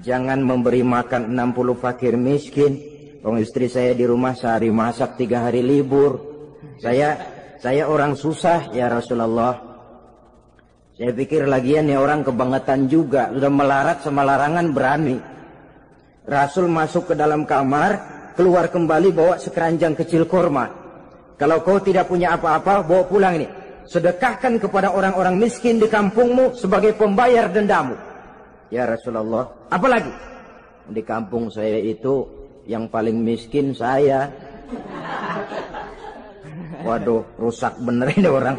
Jangan memberi makan 60 fakir miskin. Orang istri saya di rumah sehari masak, 3 hari libur. Saya orang susah ya Rasulullah. Saya pikir lagian ya orang kebangetan juga. Sudah melarat sama larangan berani. Rasul masuk ke dalam kamar, keluar kembali bawa sekeranjang kecil kurma. Kalau kau tidak punya apa-apa, bawa pulang ini. Sedekahkan kepada orang-orang miskin di kampungmu sebagai pembayar dendamu. Ya Rasulullah. Apalagi? Di kampung saya itu yang paling miskin saya. Waduh, rusak bener ini orang.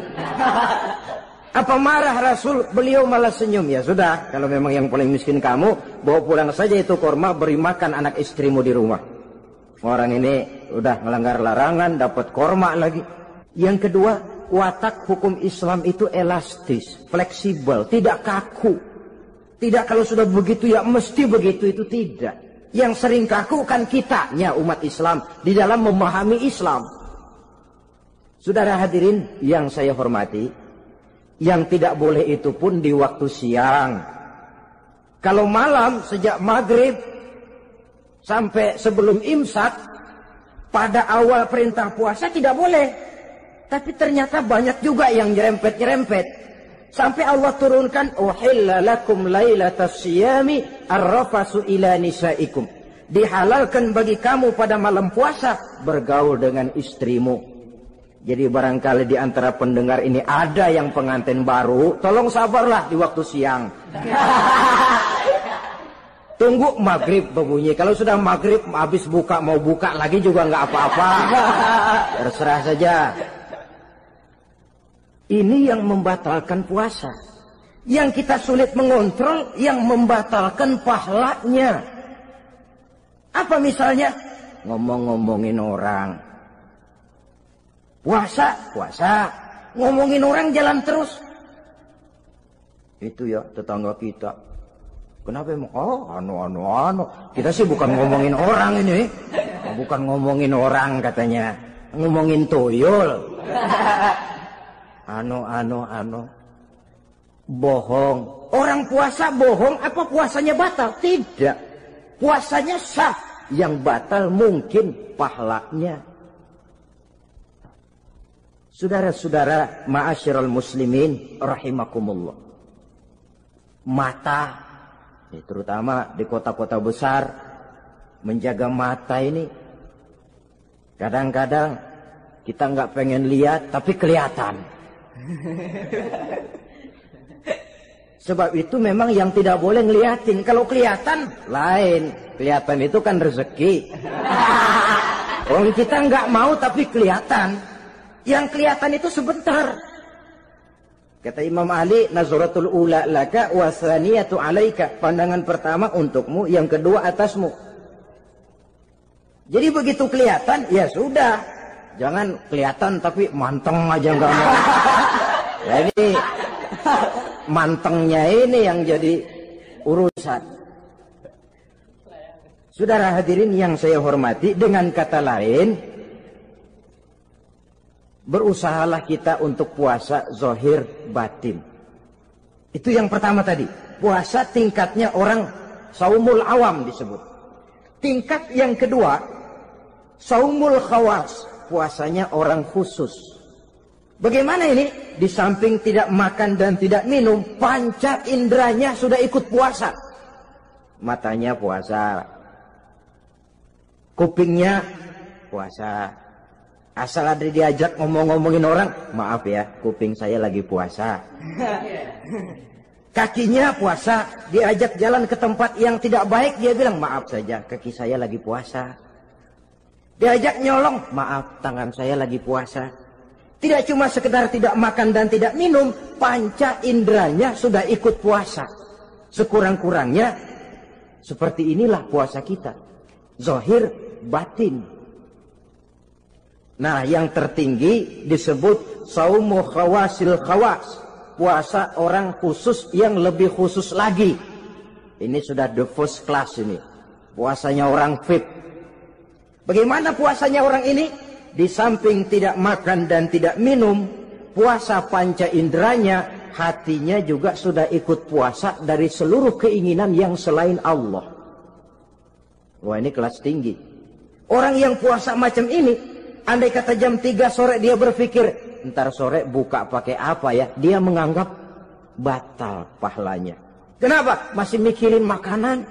Apa marah Rasul? Beliau malah senyum. Ya sudah, kalau memang yang paling miskin kamu, bawa pulang saja itu kurma, beri makan anak istrimu di rumah. Orang ini udah melanggar larangan, dapat kurma lagi. Yang kedua, watak hukum Islam itu elastis, fleksibel, tidak kaku. Tidak kalau sudah begitu ya mesti begitu, itu tidak. Yang sering kaku kan kitanya umat Islam di dalam memahami Islam. Saudara hadirin yang saya hormati, yang tidak boleh itu pun di waktu siang. Kalau malam sejak maghrib sampai sebelum imsak, pada awal perintah puasa tidak boleh. Tapi ternyata banyak juga yang nyerempet-nyerempet. Sampai Allah turunkan, uhilla lakum lailatas siyami arrafasu ila nisaikum. Dihalalkan bagi kamu pada malam puasa bergaul dengan istrimu. Jadi barangkali di antara pendengar ini ada yang pengantin baru, tolong sabarlah di waktu siang. Tunggu maghrib berbunyi. Kalau sudah maghrib habis buka, mau buka lagi juga nggak apa-apa. Terserah saja. Ini yang membatalkan puasa. Yang kita sulit mengontrol, yang membatalkan pahalanya. Apa misalnya? Ngomong-ngomongin orang. Puasa. Ngomongin orang jalan terus. Itu ya tetangga kita. Kenapa emang? Oh, anu. Kita sih bukan ngomongin orang ini. Bukan ngomongin orang katanya. Ngomongin tuyul. Anu. Bohong. Orang puasa bohong apa puasanya batal? Tidak. Puasanya sah. Yang batal mungkin pahalanya. Saudara-saudara ma'asyiral muslimin rahimakumullah. Mata, terutama di kota-kota besar, menjaga mata ini kadang-kadang kita nggak pengen lihat tapi kelihatan. Sebab itu memang yang tidak boleh ngeliatin. Kalau kelihatan lain, kelihatan itu kan rezeki. Orang kita nggak mau tapi kelihatan. Yang kelihatan itu sebentar. Kata Imam Ali, nazaratul ula laka wa tsaniyatu alaika. Pandangan pertama untukmu, yang kedua atasmu. Jadi begitu kelihatan, ya sudah. Jangan kelihatan tapi manteng aja enggak mau. Nah, ini mantengnya ini yang jadi urusan. Saudara hadirin yang saya hormati, dengan kata lain, berusahalah kita untuk puasa zahir batin. Itu yang pertama tadi. Puasa tingkatnya orang saumul awam disebut. Tingkat yang kedua, saumul khawas. Puasanya orang khusus. Bagaimana ini? Di samping tidak makan dan tidak minum, panca inderanya sudah ikut puasa. Matanya puasa. Kupingnya puasa. Asal ada diajak ngomong-ngomongin orang, maaf ya, kuping saya lagi puasa. Kakinya puasa, diajak jalan ke tempat yang tidak baik, dia bilang, maaf saja, kaki saya lagi puasa. Diajak nyolong, maaf, tangan saya lagi puasa. Tidak cuma sekedar tidak makan dan tidak minum, panca inderanya sudah ikut puasa. Sekurang-kurangnya, seperti inilah puasa kita. Zahir, batin. Nah, yang tertinggi disebut saumu khawasil khawas. Puasa orang khusus yang lebih khusus lagi. Ini sudah the first class ini. Puasanya orang VIP. Bagaimana puasanya orang ini? Di samping tidak makan dan tidak minum, puasa panca inderanya, hatinya juga sudah ikut puasa dari seluruh keinginan yang selain Allah. Wah, ini kelas tinggi. Orang yang puasa macam ini, andai kata jam 3 sore dia berpikir, ntar sore buka pakai apa ya? Dia menganggap batal pahalanya. Kenapa? Masih mikirin makanan.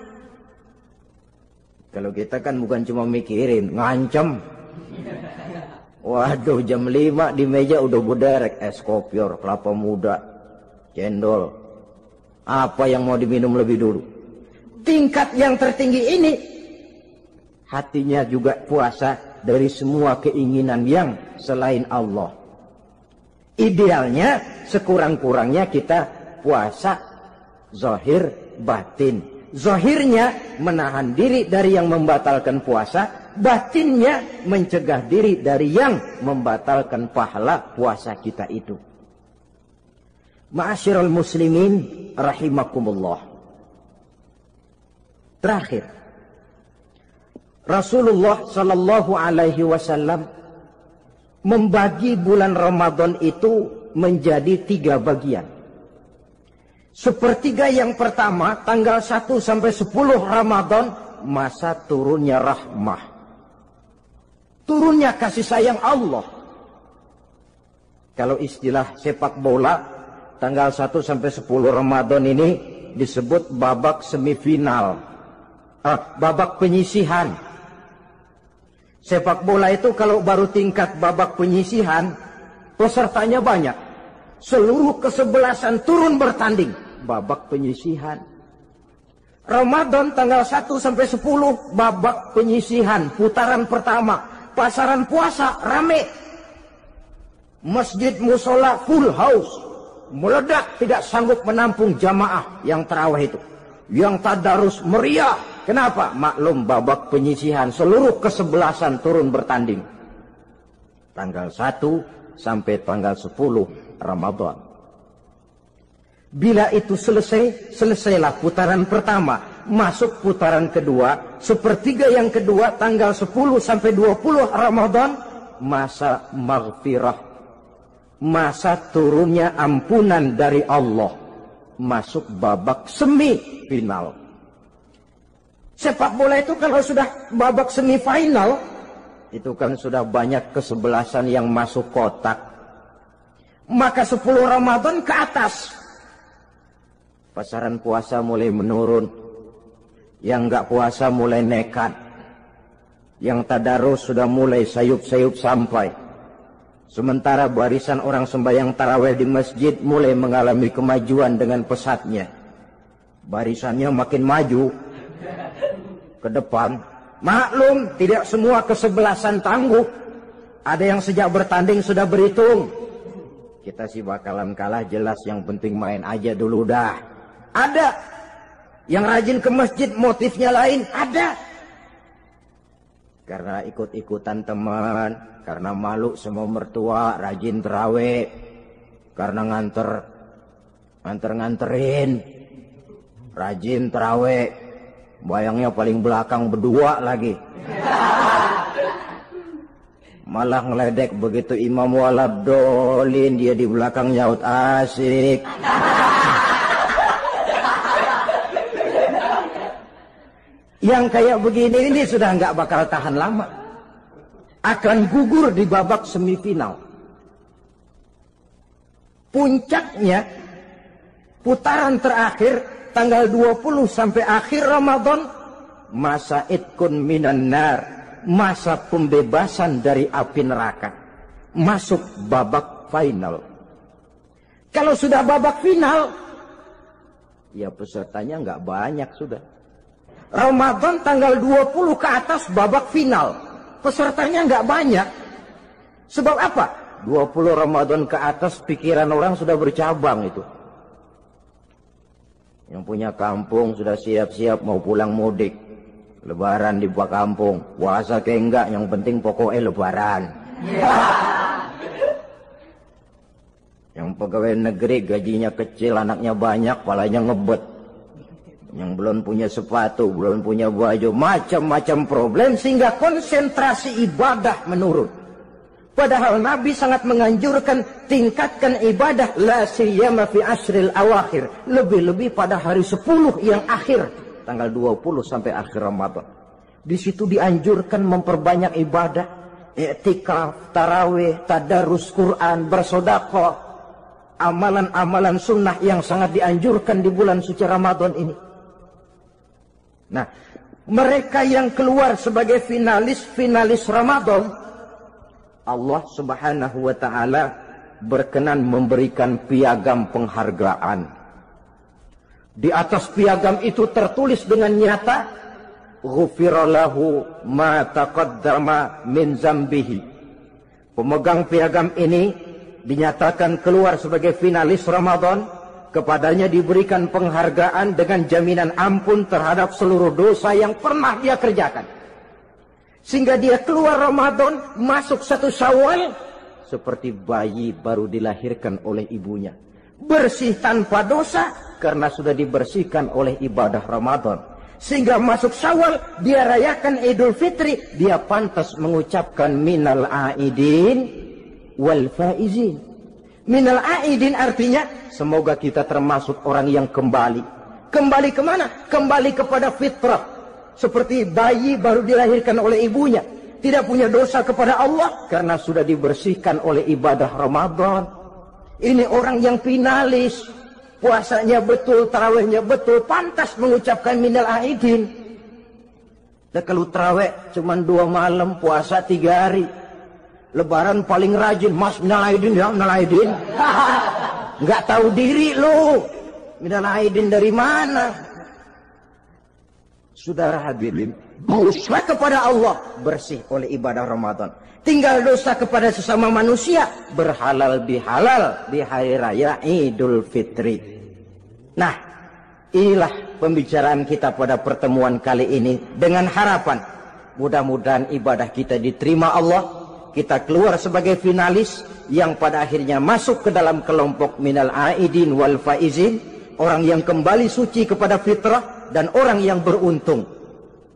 Kalau kita kan bukan cuma mikirin, ngancem. Waduh, jam 5 di meja udah berderek es kopior, kelapa muda, cendol. Apa yang mau diminum lebih dulu? Tingkat yang tertinggi ini, hatinya juga puasa dari semua keinginan yang selain Allah. Idealnya sekurang-kurangnya kita puasa zahir batin. Zahirnya menahan diri dari yang membatalkan puasa, batinnya mencegah diri dari yang membatalkan pahala puasa kita itu. Ma'asyiral muslimin rahimakumullah. Terakhir, Rasulullah sallallahu alaihi wasallam membagi bulan Ramadan itu menjadi 3 bagian. Sepertiga yang pertama, tanggal 1 sampai 10 Ramadan, masa turunnya rahmah. Turunnya kasih sayang Allah. Kalau istilah sepak bola, tanggal 1 sampai 10 Ramadan ini disebut babak semifinal. Babak penyisihan. Sepak bola itu kalau baru tingkat babak penyisihan, pesertanya banyak. Seluruh kesebelasan turun bertanding. Babak penyisihan. Ramadan tanggal 1 sampai 10, babak penyisihan. Putaran pertama. Pasaran puasa rame. Masjid musola full house. Meledak, tidak sanggup menampung jamaah yang tarawih itu. Yang tadarus meriah. Kenapa? Maklum babak penyisihan, seluruh kesebelasan turun bertanding. Tanggal 1 sampai tanggal 10 Ramadan. Bila itu selesai, selesailah putaran pertama. Masuk putaran kedua, sepertiga yang kedua, tanggal 10 sampai 20 Ramadan, masa maghfirah, masa turunnya ampunan dari Allah. Masuk babak semifinal. Sepak bola itu kalau sudah babak semifinal, itu kan sudah banyak kesebelasan yang masuk kotak. Maka 10 Ramadan ke atas, pasaran puasa mulai menurun. Yang enggak puasa mulai nekat. Yang tadarus sudah mulai sayup-sayup sampai. Sementara barisan orang sembahyang tarawih di masjid mulai mengalami kemajuan dengan pesatnya. Barisannya makin maju ke depan. Maklum, tidak semua kesebelasan tangguh. Ada yang sejak bertanding sudah berhitung. Kita sih bakalan kalah jelas, yang penting main aja dulu dah. Ada yang rajin ke masjid, motifnya lain. Ada karena ikut-ikutan teman, karena malu sama mertua, rajin terawih, karena nganterin, rajin terawih, bayangnya paling belakang berdua lagi. Malah ngeledek begitu imam waladolin, dia di belakang nyaut asik. Yang kayak begini ini sudah nggak bakal tahan lama, akan gugur di babak semifinal. Puncaknya putaran terakhir tanggal 20 sampai akhir Ramadan, masa itkun minan nar, masa pembebasan dari api neraka, masuk babak final. Kalau sudah babak final, ya pesertanya nggak banyak sudah. Ramadan tanggal 20 ke atas babak final, pesertanya nggak banyak. Sebab apa? 20 Ramadan ke atas pikiran orang sudah bercabang itu. Yang punya kampung sudah siap-siap mau pulang mudik, lebaran di buah kampung, puasa ke enggak, yang penting pokoknya lebaran. Yang pegawai negeri gajinya kecil, anaknya banyak, palanya ngebet. Yang belum punya sepatu, belum punya baju, macam-macam problem, sehingga konsentrasi ibadah menurun. Padahal Nabi sangat menganjurkan tingkatkan ibadah, la siyama fi ashril awakhir, lebih-lebih pada hari 10 yang akhir, tanggal 20 sampai akhir Ramadan. Di situ dianjurkan memperbanyak ibadah, i'tikaf, tarawih, tadarus Quran, bersedekah, amalan-amalan sunnah yang sangat dianjurkan di bulan suci Ramadan ini. Nah, mereka yang keluar sebagai finalis Ramadan, Allah Subhanahu wa ta'ala berkenan memberikan piagam penghargaan. Di atas piagam itu tertulis dengan nyata, ghufira lahu ma taqaddama min zambihi. Pemegang piagam ini dinyatakan keluar sebagai finalis Ramadan. Kepadanya diberikan penghargaan dengan jaminan ampun terhadap seluruh dosa yang pernah dia kerjakan. Sehingga dia keluar Ramadan, masuk 1 Syawal, seperti bayi baru dilahirkan oleh ibunya. Bersih tanpa dosa, karena sudah dibersihkan oleh ibadah Ramadan. Sehingga masuk Syawal, dia rayakan Idul Fitri, dia pantas mengucapkan minal aidin wal faizin. Minal aidin artinya, semoga kita termasuk orang yang kembali. Kembali kemana? Kembali kepada fitrah. Seperti bayi baru dilahirkan oleh ibunya. Tidak punya dosa kepada Allah, karena sudah dibersihkan oleh ibadah Ramadan. Ini orang yang finalis. Puasanya betul, tarawihnya betul, pantas mengucapkan minal aidin. Dan kalau tarawih cuma 2 malam, puasa 3 hari. Lebaran paling rajin, mas minal aidin ya, minal aidin. Nggak tahu diri lu. Minal aidin dari mana? Saudara hadirin, dosa kepada Allah bersih oleh ibadah Ramadan. Tinggal dosa kepada sesama manusia, berhalal bihalal di hari raya Idul Fitri. Nah, inilah pembicaraan kita pada pertemuan kali ini, dengan harapan mudah-mudahan ibadah kita diterima Allah, kita keluar sebagai finalis yang pada akhirnya masuk ke dalam kelompok minal aidin wal faizin, orang yang kembali suci kepada fitrah dan orang yang beruntung.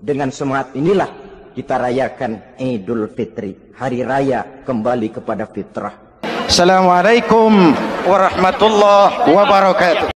Dengan semangat inilah kita rayakan Idul Fitri, hari raya kembali kepada fitrah. Assalamualaikum warahmatullahi wabarakatuh.